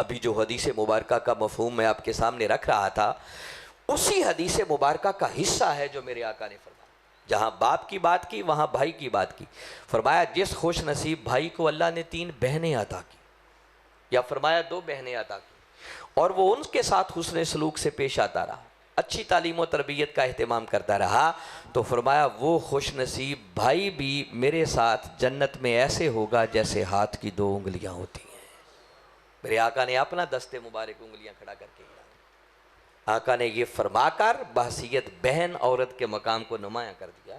ابھی جو حدیث مبارکہ کا مفہوم میں آپ کے سامنے رکھ رہا تھا، اسی حدیث مبارکہ کا حصہ ہے جو میرے آقا نے فرمایا۔ جہاں باپ کی بات کی وہاں بھائی کی بات کی۔ فرمایا جس خوش نصیب بھائی کو اللہ نے 3 بہنیں عطا کی، یا فرمایا 2 بہنیں عطا کی، اور وہ ان کے ساتھ حسن سلوک سے پیش آتا رہا، اچھی تعلیم و تربیت کا اہتمام کرتا رہا، تو فرمایا وہ خوش نصیب بھائی بھی میرے ساتھ جنت میں ایسے ہوگا جیسے ہاتھ کی 2 انگلیاں ہوتی ہیں۔ میرے آقا نے اپنا دستے مبارک انگلیاں کھڑا کر کے آقا نے یہ فرما کر بحثیت بہن عورت کے مقام کو نمایاں کر دیا۔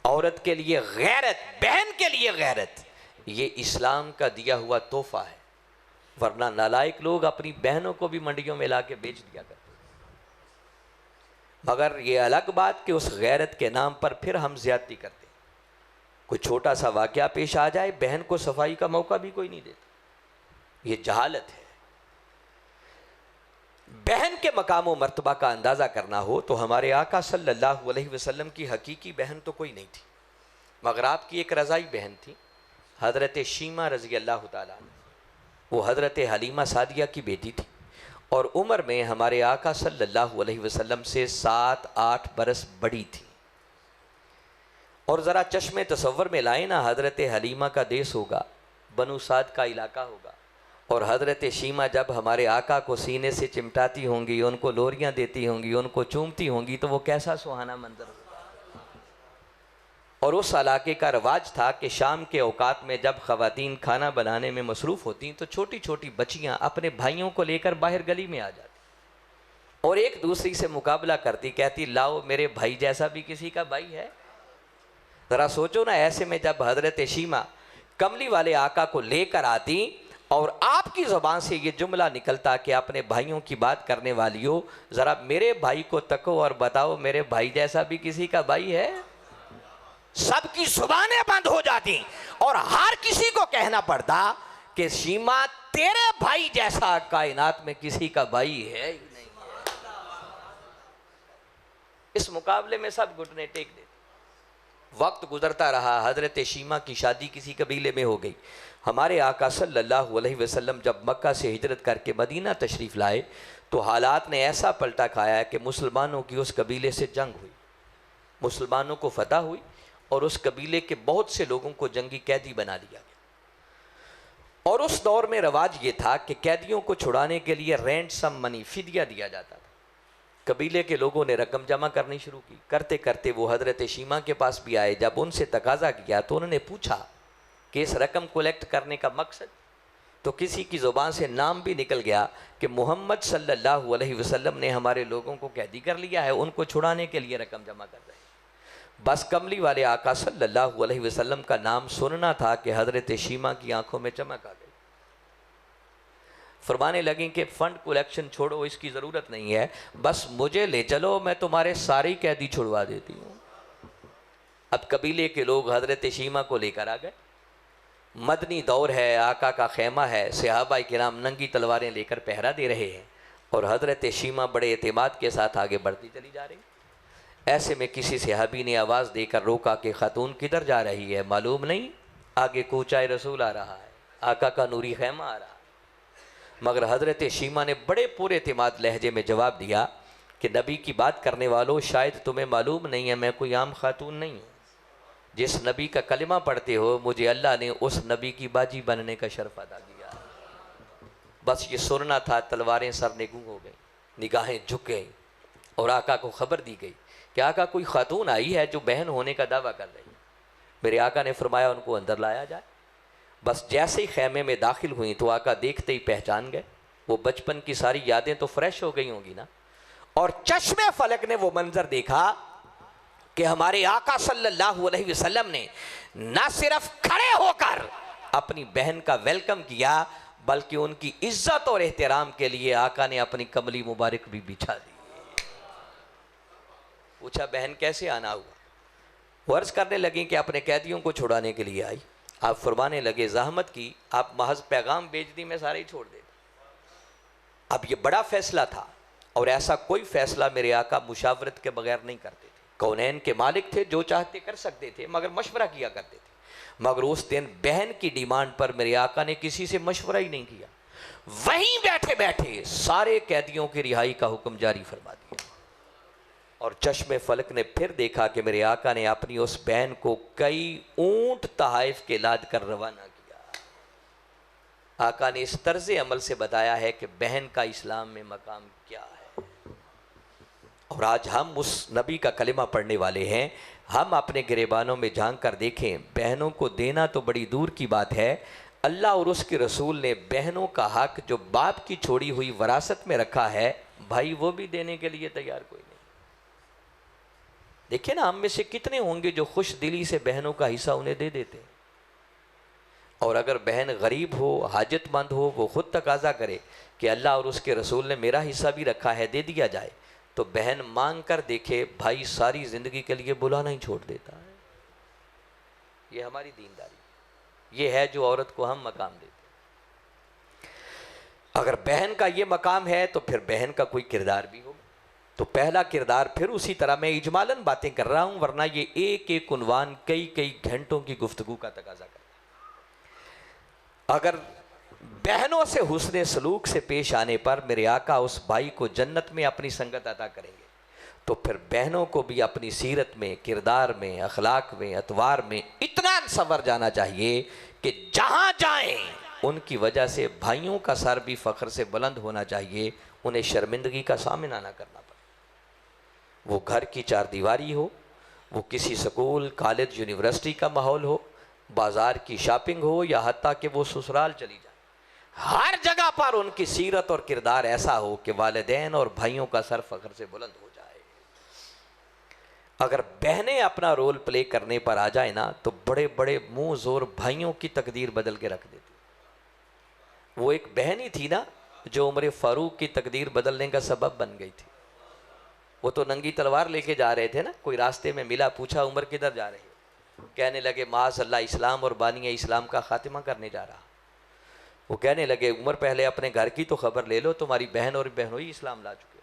عورت کے لیے غیرت، بہن کے لیے غیرت، یہ اسلام کا دیا ہوا تحفہ ہے، ورنہ نالائق لوگ اپنی بہنوں کو بھی منڈیوں میں لا کے بیچ دیا کرتے۔ مگر یہ الگ بات کہ اس غیرت کے نام پر پھر ہم زیادتی کرتے، کوئی چھوٹا سا واقعہ پیش آ جائے بہن کو صفائی کا موقع بھی کوئی نہیں دیتا، یہ جہالت ہے۔ بہن کے مقام و مرتبہ کا اندازہ کرنا ہو تو ہمارے آقا صلی اللہ علیہ وسلم کی حقیقی بہن تو کوئی نہیں تھی، مگر آپ کی ایک رضائی بہن تھی، حضرت شیمہ رضی اللہ تعالیٰ عنہ۔ وہ حضرت حلیمہ سعدیہ کی بیٹی تھی، اور عمر میں ہمارے آقا صلی اللہ علیہ وسلم سے 7-8 برس بڑی تھی۔ اور ذرا چشم تصور میں لائیں نا، حضرت حلیمہ کا دیس ہوگا، بنو سعد کا علاقہ ہوگا، اور حضرت شیمہ جب ہمارے آقا کو سینے سے چمٹاتی ہوں گی، ان کو لوریاں دیتی ہوں گی، ان کو چومتی ہوں گی، تو وہ کیسا سہانا منظر ہوگا۔ اور اس علاقے کا رواج تھا کہ شام کے اوقات میں جب خواتین کھانا بنانے میں مصروف ہوتیں تو چھوٹی چھوٹی بچیاں اپنے بھائیوں کو لے کر باہر گلی میں آ جاتی اور ایک دوسری سے مقابلہ کرتی، کہتی لاؤ میرے بھائی جیسا بھی کسی کا بھائی ہے۔ ذرا سوچو نا، ایسے میں جب حضرت شیمہ کملی والے آقا کو لے کر آتی اور آپ کی زبان سے یہ جملہ نکلتا کہ اپنے بھائیوں کی بات کرنے والی ہو، ذرا میرے بھائی کو تکو اور بتاؤ میرے بھائی جیسا بھی کسی کا بھائی ہے، سب کی زبانیں بند ہو جاتی اور ہر کسی کو کہنا پڑتا کہ شیمہ تیرے بھائی جیسا کائنات میں کسی کا بھائی ہے ہی نہیں۔ اس مقابلے میں سب گھٹنے ٹیک دیتے۔ وقت گزرتا رہا، حضرت شیمہ کی شادی کسی قبیلے میں ہو گئی۔ ہمارے آقا صلی اللہ علیہ وسلم جب مکہ سے ہجرت کر کے مدینہ تشریف لائے تو حالات نے ایسا پلٹا کھایا کہ مسلمانوں کی اس قبیلے سے جنگ ہوئی، مسلمانوں کو فتح ہوئی، اور اس قبیلے کے بہت سے لوگوں کو جنگی قیدی بنا لیا گیا۔ اور اس دور میں رواج یہ تھا کہ قیدیوں کو چھڑانے کے لیے رینسم منی، فدیہ دیا جاتا تھا۔ قبیلے کے لوگوں نے رقم جمع کرنی شروع کی، کرتے کرتے وہ حضرت شیمہ کے پاس بھی آئے۔ جب ان سے تقاضا کیا تو انہوں نے پوچھا کہ اس رقم کولیکٹ کرنے کا مقصد، تو کسی کی زبان سے نام بھی نکل گیا کہ محمد صلی اللہ علیہ وسلم نے ہمارے لوگوں کو قیدی کر لیا ہے، ان کو چھڑانے کے لیے رقم جمع کر رہے ہیں۔ بس کملی والے آقا صلی اللہ علیہ وسلم کا نام سننا تھا کہ حضرت شیمہ کی آنکھوں میں چمک آ گئی، فرمانے لگیں کہ فنڈ کولیکشن چھوڑو، اس کی ضرورت نہیں ہے، بس مجھے لے چلو، میں تمہارے سارے قیدی چھڑوا دیتی ہوں۔ اب قبیلے کے لوگ حضرت شیمہ کو لے کر آ گئے، مدنی دور ہے، آقا کا خیمہ ہے، صحابہ کرام ننگی تلواریں لے کر پہرا دے رہے ہیں، اور حضرت شیمہ بڑے اعتماد کے ساتھ آگے بڑھتی چلی جا رہی۔ ایسے میں کسی صحابی نے آواز دے کر روکا کہ خاتون کدھر جا رہی ہے، معلوم نہیں؟ آگے کوچہ رسول آ رہا ہے، آقا کا نوری خیمہ آ رہا ہے۔ مگر حضرت شیمہ نے بڑے پورے اعتماد لہجے میں جواب دیا کہ نبی کی بات کرنے والوں، شاید تمہیں معلوم نہیں ہے میں کوئی عام خاتون نہیں ہوں، جس نبی کا کلمہ پڑھتے ہو مجھے اللہ نے اس نبی کی باجی بننے کا شرف عطا کیا۔ بس یہ سننا تھا، تلواریں سر نگوں ہو گئیں، نگاہیں جھک گئیں، اور آقا کو خبر دی گئی کہ آقا کوئی خاتون آئی ہے جو بہن ہونے کا دعویٰ کر رہی ہے۔ میرے آقا نے فرمایا ان کو اندر لایا جائے۔ بس جیسے ہی خیمے میں داخل ہوئیں تو آقا دیکھتے ہی پہچان گئے، وہ بچپن کی ساری یادیں تو فریش ہو گئی ہوں گی نا، اور چشم فلک نے وہ منظر دیکھا کہ ہمارے آقا صلی اللہ علیہ وسلم نے نہ صرف کھڑے ہو کر اپنی بہن کا ویلکم کیا، بلکہ ان کی عزت اور احترام کے لیے آقا نے اپنی کملی مبارک بھی بچھا دی۔ پوچھا بہن کیسے آنا ہوا؟ وہ عرض کرنے لگیں کہ اپنے قیدیوں کو چھڑانے کے لیے آئی۔ آپ فرمانے لگے زحمت کی، آپ محض پیغام بھیج دی، میں سارے ہی چھوڑ دیتا۔ اب یہ بڑا فیصلہ تھا، اور ایسا کوئی فیصلہ میرے آقا مشاورت کے بغیر نہیں کرتے تھے۔ کونین کے مالک تھے، جو چاہتے کر سکتے تھے، مگر مشورہ کیا کرتے تھے۔ مگر اس دن بہن کی ڈیمانڈ پر میرے آقا نے کسی سے مشورہ ہی نہیں کیا، وہیں بیٹھے بیٹھے سارے قیدیوں کی رہائی کا حکم جاری فرما دیا، اور چشم فلک نے پھر دیکھا کہ میرے آقا نے اپنی اس بہن کو کئی اونٹ تحائف کے لاد کر روانہ کیا۔ آقا نے اس طرز عمل سے بتایا ہے کہ بہن کا اسلام میں مقام کیا ہے۔ اور آج ہم اس نبی کا کلمہ پڑھنے والے ہیں، ہم اپنے گریبانوں میں جھانک کر دیکھیں، بہنوں کو دینا تو بڑی دور کی بات ہے، اللہ اور اس کے رسول نے بہنوں کا حق جو باپ کی چھوڑی ہوئی وراثت میں رکھا ہے، بھائی وہ بھی دینے کے لیے تیار کوئی نہیں۔ دیکھیں نا، ہم میں سے کتنے ہوں گے جو خوش دلی سے بہنوں کا حصہ انہیں دے دیتے ہیں، اور اگر بہن غریب ہو، حاجت مند ہو، وہ خود تقاضا کرے کہ اللہ اور اس کے رسول نے میرا حصہ بھی رکھا ہے، دے دیا جائے، تو بہن مانگ کر دیکھے، بھائی ساری زندگی کے لیے بلانا ہی چھوڑ دیتا ہے۔ یہ ہماری دینداری، یہ ہے جو عورت کو ہم مقام دیتے ہیں۔ اگر بہن کا یہ مقام ہے تو پھر بہن کا کوئی کردار بھی ہوگا۔ تو پہلا کردار پھر اسی طرح، میں اجمالاً باتیں کر رہا ہوں ورنہ یہ ایک ایک عنوان کئی گھنٹوں کی گفتگو کا تقاضا کرتا ہے۔ اگر بہنوں سے حسن سلوک سے پیش آنے پر میرے آقا اس بھائی کو جنت میں اپنی سنگت عطا کریں گے، تو پھر بہنوں کو بھی اپنی سیرت میں، کردار میں، اخلاق میں، اطوار میں اتنا سنور جانا چاہیے کہ جہاں جائیں ان کی وجہ سے بھائیوں کا سر بھی فخر سے بلند ہونا چاہیے، انہیں شرمندگی کا سامنا نہ کرنا پڑے۔ وہ گھر کی چار دیواری ہو، وہ کسی سکول، کالج، یونیورسٹی کا ماحول ہو، بازار کی شاپنگ ہو، یا حتیٰ کہ وہ سسرال چلی جائے، ہر جگہ پر ان کی سیرت اور کردار ایسا ہو کہ والدین اور بھائیوں کا سر فخر سے بلند ہو جائے۔ اگر بہنیں اپنا رول پلے کرنے پر آ جائیں نا، تو بڑے بڑے منہ زور بھائیوں کی تقدیر بدل کے رکھ دیتی۔ وہ ایک بہن ہی تھی نا جو عمر فاروق کی تقدیر بدلنے کا سبب بن گئی تھی۔ وہ تو ننگی تلوار لے کے جا رہے تھے نا، کوئی راستے میں ملا، پوچھا عمر کدھر جا رہے ہیں؟ کہنے لگے معاذ اللہ، اسلام اور بانی اسلام کا خاتمہ کرنے جا رہا۔ وہ کہنے لگے عمر پہلے اپنے گھر کی تو خبر لے لو، تمہاری بہن اور بہنوئی اسلام لا چکے۔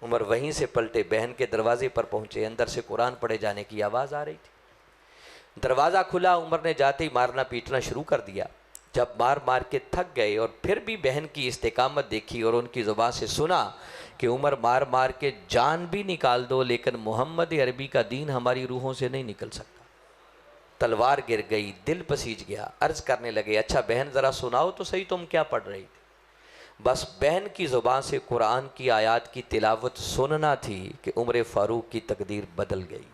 عمر وہیں سے پلٹے، بہن کے دروازے پر پہنچے، اندر سے قرآن پڑھے جانے کی آواز آ رہی تھی۔ دروازہ کھلا، عمر نے جاتے ہی مارنا پیٹنا شروع کر دیا۔ جب مار مار کے تھک گئے اور پھر بھی بہن کی استقامت دیکھی اور ان کی زبان سے سنا کہ عمر مار مار کے جان بھی نکال دو لیکن محمد عربی کا دین ہماری روحوں سے نہیں نکل سکتا، تلوار گر گئی، دل پسیج گیا۔ عرض کرنے لگے اچھا بہن ذرا سناؤ تو صحیح تم کیا پڑھ رہی تھی؟ بس بہن کی زبان سے قرآن کی آیات کی تلاوت سننا تھی کہ عمر فاروق کی تقدیر بدل گئی۔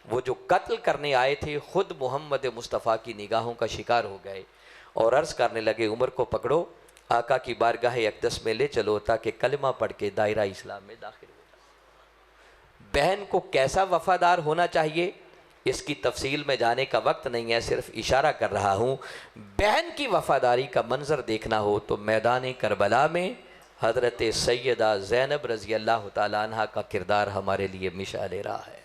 وہ جو قتل کرنے آئے تھے خود محمد مصطفیٰ کی نگاہوں کا شکار ہو گئے اور عرض کرنے لگے عمر کو پکڑو، آقا کی بارگاہ اقدس میں لے چلو تاکہ کلمہ پڑھ کے دائرہ اسلام میں داخل ہو جائے۔ بہن کو کیسا وفادار ہونا چاہیے اس کی تفصیل میں جانے کا وقت نہیں ہے، صرف اشارہ کر رہا ہوں۔ بہن کی وفاداری کا منظر دیکھنا ہو تو میدان کربلا میں حضرت سیدہ زینب رضی اللہ تعالیٰ عنہ کا کردار ہمارے لیے مشعل راہ ہے۔